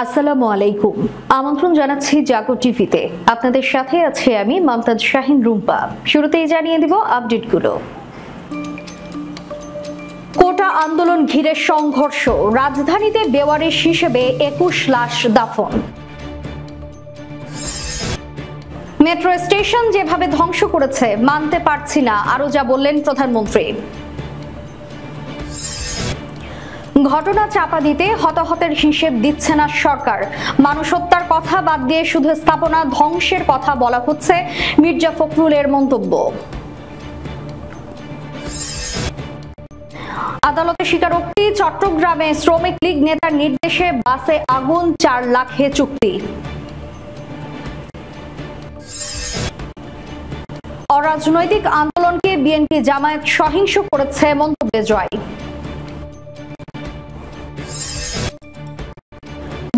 আসসালামু আলাইকুম। আমন্ত্রণ জানাচ্ছি জাগো টিভিতে। আপনাদের সাথে আছে আমি মমতাজ শাহিন রুম্পা। শুরুতেই জানিয়ে দিব আপডেটগুলো। কোটা আন্দোলন ঘিরে সংঘর্ষ, রাজধানীতে বেওয়ারিশ হিসেবে 21 লাশ দাফন। মেট্রো স্টেশন যেভাবে ধ্বংস করেছে মানতে পারছি না, আরো যা বললেন প্রধানমন্ত্রী। ঘটনা চাপা দিতে হতাহতের হিসেব দিচ্ছে না সরকার। মানুষ হত্যার কথা বাদ দিয়ে শুধু স্থাপনা ধ্বংসের কথা বলা হচ্ছে, মির্জা ফখরুলের মন্তব্য। আদালতে স্বীকারোক্তি, চট্টগ্রামে শ্রমিক লীগ নেতার নির্দেশে বাসে আগুন, 4 লাখে চুক্তি। অরাজনৈতিক আন্দোলনকে বিএনপি জামায়াত সহিংস করেছে, মন্তব্যে জয়।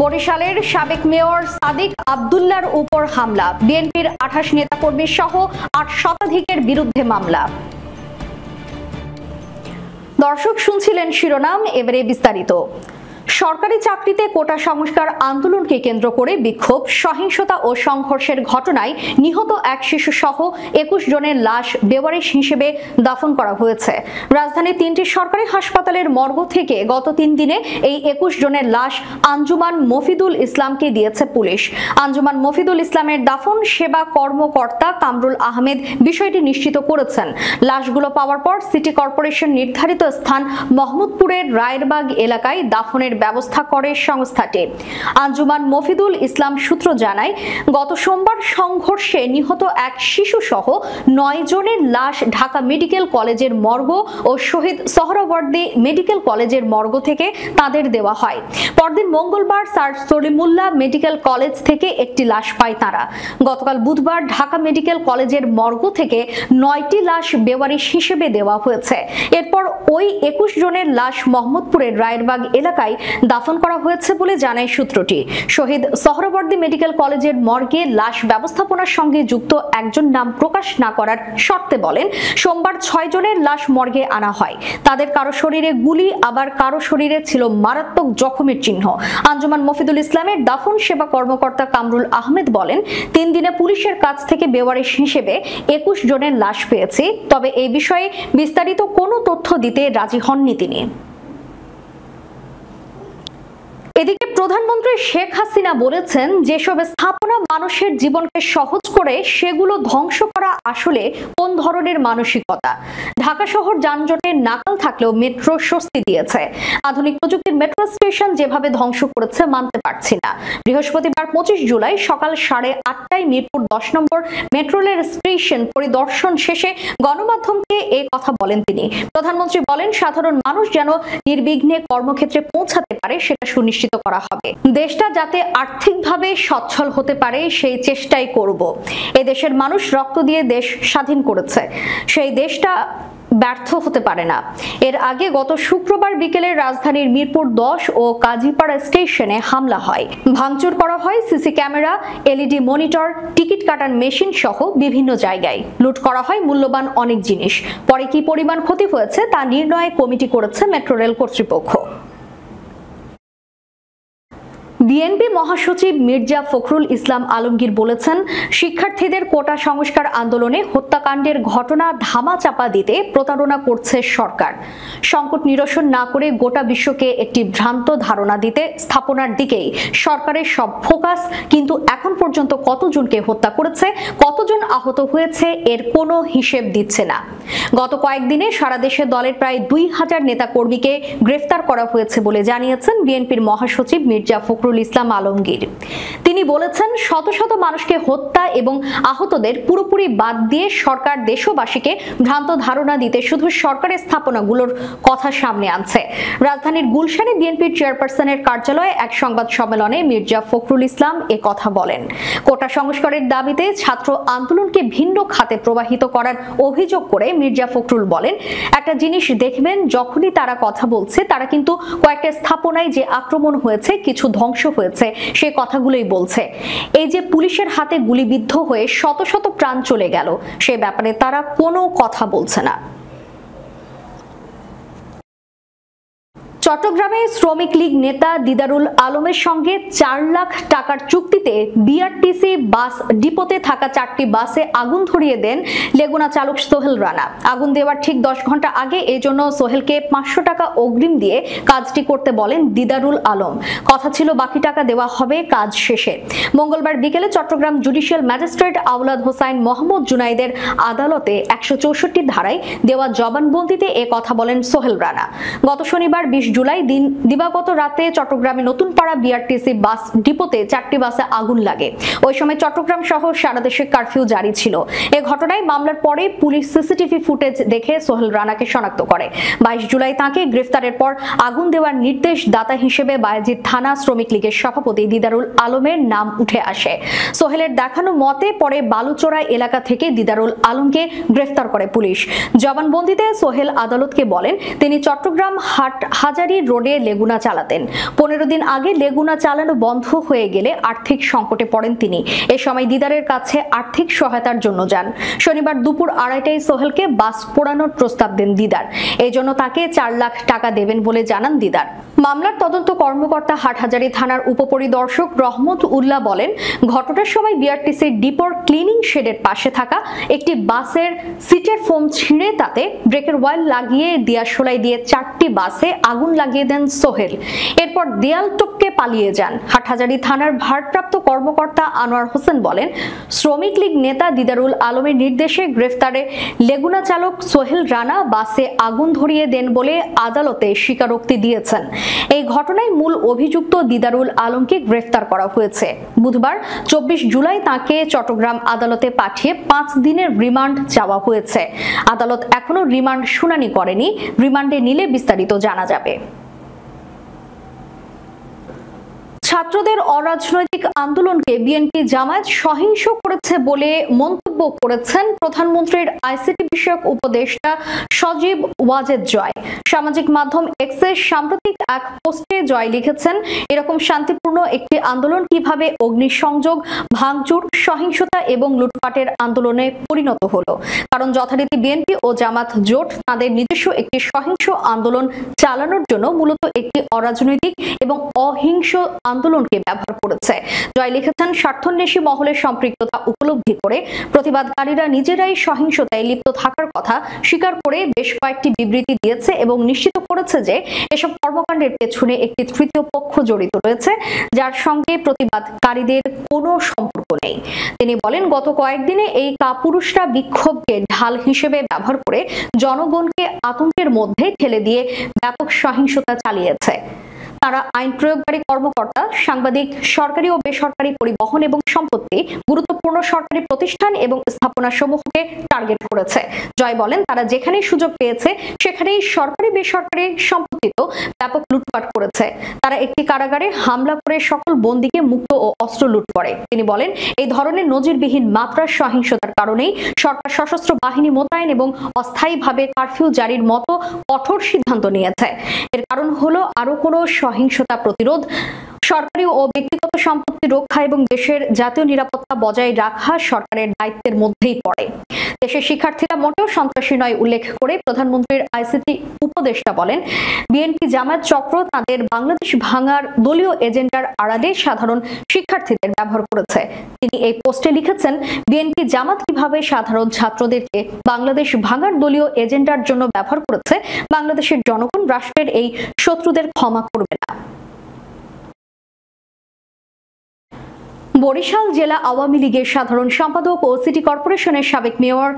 বরিশালের সাবেক মেয়র সাদিক আব্দুল্লাহর উপর হামলা, বিএনপির 28 নেতাকর্মী সহ 8 শতাধিকের বিরুদ্ধে মামলা। দর্শক শুনছিলেন শিরোনাম, এবারে বিস্তারিত। সরকারি চাকরিতে কোটা সংস্কার আন্দোলনকে কেন্দ্র করে বিক্ষোভ, সহিংসতা ও সংঘর্ষের ঘটনায় নিহত এক শিশু সহ 21 জনের লাশ বেওয়ারিশ হিসেবে দাফন করা হয়েছে। রাজধানীর 3টি সরকারি হাসপাতালের মর্গ থেকে গত 3 দিনে এই 21 জনের লাশ আঞ্জুমান মফিদুল ইসলামকে দিয়েছে পুলিশ। আঞ্জুমান মফিদুল ইসলামের দাফন সেবা কর্মকর্তা কামরুল আহমেদ বিষয়টি নিশ্চিত করেছেন। লাশগুলো পাওয়ার পর সিটি কর্পোরেশন নির্ধারিত স্থান মোহাম্মদপুরের রায়েরবাগ এলাকায় দাফনের ব্যবস্থা করে সংস্থাটি। আঞ্জুমান মফিদুল ইসলাম সূত্র জানায়, গত সোমবার সংঘর্ষে নিহত এক শিশু সহ 9 জনের লাশ ঢাকা মেডিকেল কলেজের মর্গ ও শহীদ সোহরাওয়ার্দী মেডিকেল কলেজের মর্গ থেকে তাদের দেওয়া হয়। পরদিন মঙ্গলবার স্যার সলিমুল্লাহ মেডিকেল কলেজ থেকে একটি লাশ পায় তারা। গতকাল বুধবার ঢাকা মেডিকেল কলেজের মর্গ থেকে 9টি লাশ বেওয়ারিশ হিসেবে দেওয়া হয়েছে। এরপর ওই 21 জনের লাশ মোহাম্মদপুরের রায়েরবাগ এলাকায় দাফন করা হয়েছে বলে জানায় সূত্রটি। শহীদ সোহরাওয়ার্দী মেডিকেল কলেজের মর্গে লাশ ব্যবস্থাপনার সঙ্গে যুক্ত একজন নাম প্রকাশ না করার শর্তে বলেন, সোমবার 6 জনের লাশ মর্গে আনা হয়। তাদের কারো শরীরে গুলি, আবার কারো শরীরে ছিল মারাত্মক জখমের চিহ্ন। আঞ্জুমান মফিদুল ইসলামের দাফন সেবা কর্মকর্তা কামরুল আহমেদ বলেন, 3 দিনে পুলিশের কাছ থেকে বেওয়ারিশ হিসেবে 21 জনের লাশ পেয়েছি, তবে এই বিষয়ে বিস্তারিত কোনো তথ্য দিতে রাজি হননি তিনি। এদিকে প্রধানমন্ত্রী শেখ হাসিনা বলেছেন, যেসব স্থাপনা মানুষের জীবনকে সহজ করে সেগুলো ধ্বংস করা আসলে কোন ধরনের মানসিকতা। ঢাকা শহর যানজটের নাকাল থাকলেও মেট্রো স্বস্তি দিয়েছে। আধুনিক প্রযুক্তির মেট্রো স্টেশন যেভাবে ধ্বংস করেছে মানতে পারছি না। বৃহস্পতিবার 25 জুলাই সকাল 8:30টায় মিরপুর 10 নম্বর মেট্রো রেল স্টেশন পরিদর্শন শেষে গণমাধ্যমকে এ কথা বলেন তিনি। প্রধানমন্ত্রী বলেন, সাধারণ মানুষ যেন নির্বিঘ্নে কর্মক্ষেত্রে পৌঁছাতে পারে সেটা সুনিশ্চিত করা হবে। দেশটা যাতে আর্থিকভাবে সচ্ছল হতে পারে সেই চেষ্টাই করব। এদেশের মানুষ রক্ত দিয়ে দেশ স্বাধীন করেছে, সেই দেশটা ব্যর্থ হতে পারে না। এর আগে গত শুক্রবার বিকেলে রাজধানীর মিরপুর 10 ও কাজীপাড়া স্টেশনে হামলা হয়। ভাঙচুর করা হয় CC camera, LED monitor, ticket কাটার মেশিন সহ বিভিন্ন জায়গায়। লুট করা হয় মূল্যবান অনেক জিনিস। পরে কি পরিমাণ ক্ষতি হয়েছে তা নির্ণয় কমিটি করেছে মেট্রো রেল কর্তৃপক্ষ। বিএনপি মহাসচিব মির্জা ফখরুল ইসলাম আলমগীর বলেছেন, শিক্ষার্থীদের কোটা সংস্কার আন্দোলনে হত্যাকাণ্ডের ঘটনা ধামাচাপা দিতে প্রতারণা করছে সরকার। সংকট নিরসন না করে গোটা বিশ্বকে একটি ভ্রান্ত ধারণা দিতে স্থাপনার দিকেই সরকারের সব ফোকাস। কিন্তু এখন পর্যন্ত কতজনকে হত্যা করেছে, কতজন আহত হয়েছে এর কোনো হিসেব দিচ্ছে না। গত কয়েকদিনে সারা দেশে দলের প্রায় 2000 নেতাকর্মীকে গ্রেফতার করা হয়েছে বলে জানিয়েছেন বিএনপির মহাসচিব মির্জা ফখরুল ইসলাম আলমগীর। তিনি বলেছেন, শত শত মানুষকে হত্যা এবং আহতদের পুরোপুরি বাদ দিয়ে সরকার দেশবাসীকে ভ্রান্ত ধারণা দিতে শুধু সরকারের স্থাপনাগুলোর কথা সামনে আনছে। রাজধানীর গুলশানে বিএনপির চেয়ারপারসনের কার্যালয়ে এক সংবাদ সম্মেলনে মির্জা ফখরুল ইসলাম এ কথা বলেন। কোটা সংস্কারের দাবিতে ছাত্র আন্দোলনকে ভিন্ন খাতে প্রবাহিত করার অভিযোগ করে মির্জা ফখরুল বলেন, একটা জিনিস দেখবেন, যখনই তারা কথা বলছে তারা কিন্তু কয়েকটা স্থাপনায় যে আক্রমণ হয়েছে, কিছু ধ্বংস হয়েছে, সে কথাগুলোই বলছে। এই যে পুলিশের হাতে গুলিবিদ্ধ হয়ে শত শত প্রাণ চলে গেল, সে ব্যাপারে তারা কোনো কথা বলছে না। চট্টগ্রামে শ্রমিক লীগ নেতা দিদারুল আলমের সঙ্গে 4 লাখ টাকার চুক্তিতে বিআরটিসি বাস ডিপোতে থাকা 4টি বাসে আগুন ধরিয়ে দেন লেগুনা চালক সোহেল রানা। আগুন দেওয়ার ঠিক 10 ঘন্টা আগে এই জন্য সোহেলকে 500 টাকা অগ্রিম দিয়ে কাজটি করতে বলেন দিদারুল আলম। কথা ছিল বাকি টাকা দেওয়া হবে কাজ শেষে। মঙ্গলবার বিকেলে চট্টগ্রাম জুডিশিয়াল ম্যাজিস্ট্রেট আওলাদ হোসাইন মোহাম্মদ জুনাইদের আদালতে 164 ধারায় দেওয়া জবানবন্দিতে এ কথা বলেন সোহেল রানা। গত শনিবার 20 জুলাই দিবাগত রাতে চট্টগ্রামে নতুনপাড়া বিআরটিসি বাস ডিপোতে 4টি বাসে আগুন লাগে। ওই সময় চট্টগ্রাম সহ সারা দেশে কারফিউ জারি ছিল। এ ঘটনায় মামলার পরে পুলিশ সিসিটিভি ফুটেজ দেখে সোহেল রানাকে শনাক্ত করে। 22 জুলাই তাকে গ্রেফতারের পর আগুন দেওয়ার নির্দেশ দাতা হিসেবে বায়েজিদ থানা শ্রমিক লীগের সভাপতি দিদারুল আলমের নাম উঠে আসে। সোহেলের দেখানো মতে পরে বালুচড়া এলাকা থেকে দিদারুল আলমকে গ্রেফতার করে পুলিশ। জবানবন্দিতে সোহেল আদালতকে বলেন তিনি চট্টগ্রাম হাজারী রোডে লেগুনা চালাতেন। 15 দিন আগে লেগুনা চালানো বন্ধ হয়ে গেলে আর্থিক সংকটে পড়েন তিনি। এ সময় দিদারের কাছে আর্থিক সহায়তার জন্য যান। শনিবার দুপুর 2:30টায় সোহেলকে বাস পোড়ানোর প্রস্তাব দেন দিদার। এই জন্য তাকে 4 লাখ টাকা দেবেন বলে জানান দিদার। মামলার তদন্ত কর্মকর্তা হাটহাজারী থানার উপপরিদর্শক রহমত উল্লাহ বলেন, ঘটনার সময় বিআরটিসির ডিপোর ক্লিনিং শেডের পাশে থাকা একটি বাসের সিটের ফোম ছিঁড়ে তাতে ব্রেকের ওয়্যাল লাগিয়ে দিয়াশলাই দিয়ে 4টি বাসে আগুন লাগিয়ে দেন সোহেল। এরপর দেয়াল টপকে পালিয়ে যান। হাটহাজারী থানার ভারপ্রাপ্ত কর্মকর্তা আনোয়ার হোসেন বলেন, শ্রমিক লীগ নেতা দিদারুল আলমের নির্দেশে গ্রেফতারে লেগুনা চালক সোহেল রানা বাসে আগুন ধরিয়ে দেন বলে আদালতে স্বীকারোক্তি দিয়েছেন। এই ঘটনায় মূল অভিযুক্ত দিদারুল আলমকে গ্রেফতার করা হয়েছে। বুধবার 24 জুলাই তাকে চট্টগ্রাম আদালতে পাঠিয়ে 5 দিনের রিমান্ড চাওয়া হয়েছে। আদালত এখনো রিমান্ড শুনানি করেনি। রিমান্ডে নিলে বিস্তারিত জানা যাবে। ছাত্রদের অরাজনৈতিক আন্দোলনকে বিএনপি জামায়াত সহিংস করেছে বলে মন্তব্য করেছেন প্রধানমন্ত্রীর আইসিটি বিষয়ক উপদেষ্টা সজীব ওয়াজেদ জয়। সামাজিক মাধ্যম এক্সে সাম্প্রতিক এক পোস্টে জয় লিখেছেন, এরকম শান্তিপূর্ণ একটি আন্দোলন কিভাবে অগ্নিসংযোগ, ভাঙচুর, সহিংসতা এবং লুটপাটের আন্দোলনে পরিণত হলো। কারণ যথারীতি বিএনপি ও জামাত জোট তাদের নিজস্ব একটি সহিংস আন্দোলন চালানোর জন্য মূলত একটি অরাজনৈতিক এবং অহিংস আন্দোলনকে ব্যবহার করেছে। জয় লিখেছেন, স্বার্থান্বেষী মহলের সম্পৃক্ততা উপলব্ধি করে প্রতিবাদকারীরা নিজেরাই সহিংসতায় লিপ্ত থাকার কথা স্বীকার করে বেশ কয়েকটি বিবৃতি দিয়েছে এবং নিশ্চিত করেছে যে এসব কর্মকাণ্ডের পেছনে একটি তৃতীয় পক্ষ জড়িত রয়েছে, যার সঙ্গে প্রতিবাদকারীদের কোনো সম্পর্ক নেই। তিনি বলেন, গত কয়েকদিনে এই কাপুরুষরা বিক্ষোভকে ঢাল হিসেবে ব্যবহার করে জনগণকে আতঙ্কের মধ্যে ঠেলে দিয়ে ব্যাপক সহিংসতা চালিয়েছে। তারা আইন প্রয়োগকারী কর্মকর্তা, সাংবাদিক, সরকারি ও বেসরকারি পরিবহন এবং সম্পত্তি, গুরুত্বপূর্ণ সরকারি প্রতিষ্ঠান এবং স্থাপনা সমূহকে টার্গেট করেছে। জয় বলেন, তারা যেখানেই সুযোগ পেয়েছে সেখানেই সরকারি বেসরকারি সম্পত্তিতে ব্যাপক লুটপাট করেছে। তারা একটি কারাগারে হামলা করে সকল বন্দীকে মুক্ত ও অস্ত্র লুট করে। তিনি বলেন, এই ধরনের নজিরবিহীন মাত্রার সহিংসতার কারণেই সরকার সশস্ত্র বাহিনী মোতায়েন এবং অস্থায়ীভাবে কারফিউ জারির মতো কঠোর সিদ্ধান্ত নিয়েছে। এর কারণ হলো আরো কোনো সহিংসতা প্রতিরোধ, সরকারি ও ব্যক্তিগত সম্পত্তি রক্ষা এবং দেশের জাতীয় নিরাপত্তা বজায় রাখা সরকারের দায়িত্বের মধ্যেই পড়ে। দেশের শিক্ষার্থীরা মোটেও সন্ত্রাসী নয় উল্লেখ করে প্রধানমন্ত্রীর আইসিটি উপদেষ্টা বলেন, বিএনপি জামায়াত চক্র তাদের বাংলাদেশ ভাঙার দলীয় এজেন্ডার আড়ালে সাধারণ শিক্ষার্থীদের ব্যবহার করেছে। তিনি এই পোস্টে লিখেছেন, বিএনপি জামাত কিভাবে সাধারণ ছাত্রদেরকে বাংলাদেশ ভাঙার দলীয় এজেন্ডার জন্য ব্যবহার করেছে, বাংলাদেশের জনগণ রাষ্ট্রের এই শত্রুদের ক্ষমা করবে না। বরিশাল জেলা আওয়ামী লীগের সাধারণ সম্পাদক ও সিটি কর্পোরেশনের সাবেক মেয়র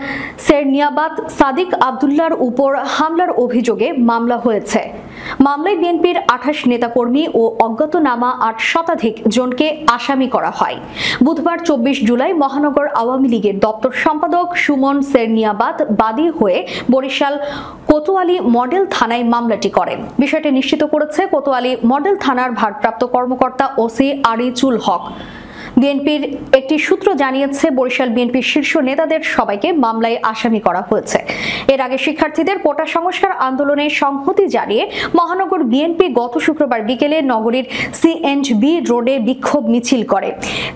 সেরনিয়াবাত সাদিক আব্দুল্লাহর উপর হামলার অভিযোগে মামলা হয়েছে। মামলায় বিএনপির 28 নেতাকর্মী ও অজ্ঞাতনামা 8 শতাধিক জনকে আসামি করা হয়। বুধবার 24 জুলাই মহানগর আওয়ামী লীগের দপ্তর সম্পাদক সুমন সেরনিয়াবাত বাদী হয়ে বরিশাল কোতোয়ালি মডেল থানায় মামলাটি করেন। বিষয়টি নিশ্চিত করেছে কোতোয়ালি মডেল থানার ভারপ্রাপ্ত কর্মকর্তা ওসি আরিচুল হক। বিএনপির একটি সূত্র জানিয়েছে, বরিশাল বিএনপির শীর্ষ নেতাদের সবাইকে মামলায় আসামি করা হয়েছে। এর আগে শিক্ষার্থীদের কোটা সংস্কার আন্দোলনে সংহতি জানিয়ে মহানগর বিএনপি গত শুক্রবার বিকেলে নগরীর সিএনজি রোডে বিক্ষোভ মিছিল করে।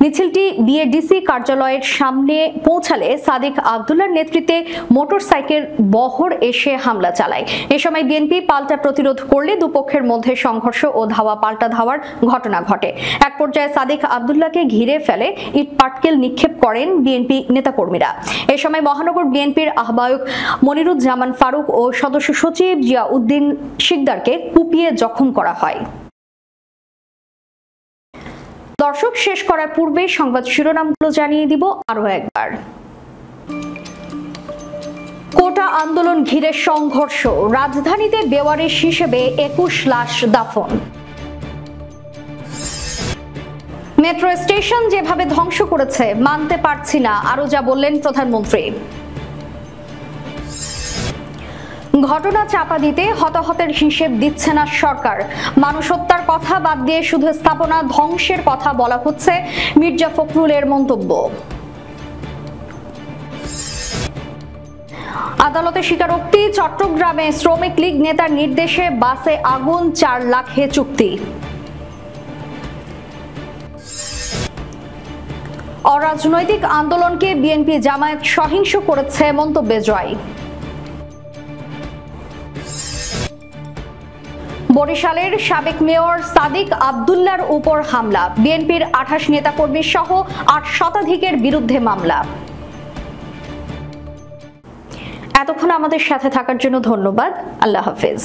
মিছিলটি বিএডিসি কার্যালয়ের সামনে পৌঁছালে সাদিক আব্দুল্লাহর নেতৃত্বে মোটরসাইকেল বহর এসে হামলা চালায়। এ সময় বিএনপি পাল্টা প্রতিরোধ করলে দুপক্ষের মধ্যে সংঘর্ষ ও ধাওয়া পাল্টা ধাওয়ার ঘটনা ঘটে। এক পর্যায়ে সাদিক আব্দুল্লাহকে ঘিরে ফেলে ইট পাটকেল নিক্ষেপ করেন বিএনপি নেতাকর্মীরা। এ সময় মহানগর বিএনপির আহ্বায়ক মনিরুজ্জামান ফারুক ও সদস্য সচিব জিয়াউদ্দিন শিকদারকে কুপিয়ে জখম করা হয়। দর্শক, শেষ করার পূর্বে সংবাদ শিরোনামগুলো জানিয়ে দিব আরো একবার। কোটা আন্দোলন ঘিরে সংঘর্ষ, রাজধানীতে বেওয়ারিশ হিসেবে 21 লাশ দাফন। মেট্রো স্টেশন যেভাবে ধ্বংস করেছে মানতে পারছি না, আরো যা বললেন প্রধানমন্ত্রী। ঘটনা চাপা দিতে হতাহতের হিসেব দিচ্ছে না সরকার। মানুষ হত্যার কথা বাদ দিয়ে শুধু স্থাপনা ধ্বংসের কথা বলা হচ্ছে, মির্জা ফখরুলের মন্তব্য। আদালতে স্বীকারোক্তি, চট্টগ্রামে শ্রমিক লীগ নেতার নির্দেশে বাসে আগুন, 4 লাখে চুক্তি। অরাজনৈতিক আন্দোলনকে বিএনপি জামায়াত সহিংস করেছে, মন্তব্যে জয়। বরিশালের সাবেক মেয়র সাদিক আব্দুল্লাহর উপর হামলা, বিএনপির 28 নেতাকর্মী সহ 8 শতাধিকের বিরুদ্ধে মামলা। এতক্ষণ আমাদের সাথে থাকার জন্য ধন্যবাদ। আল্লাহ হাফেজ।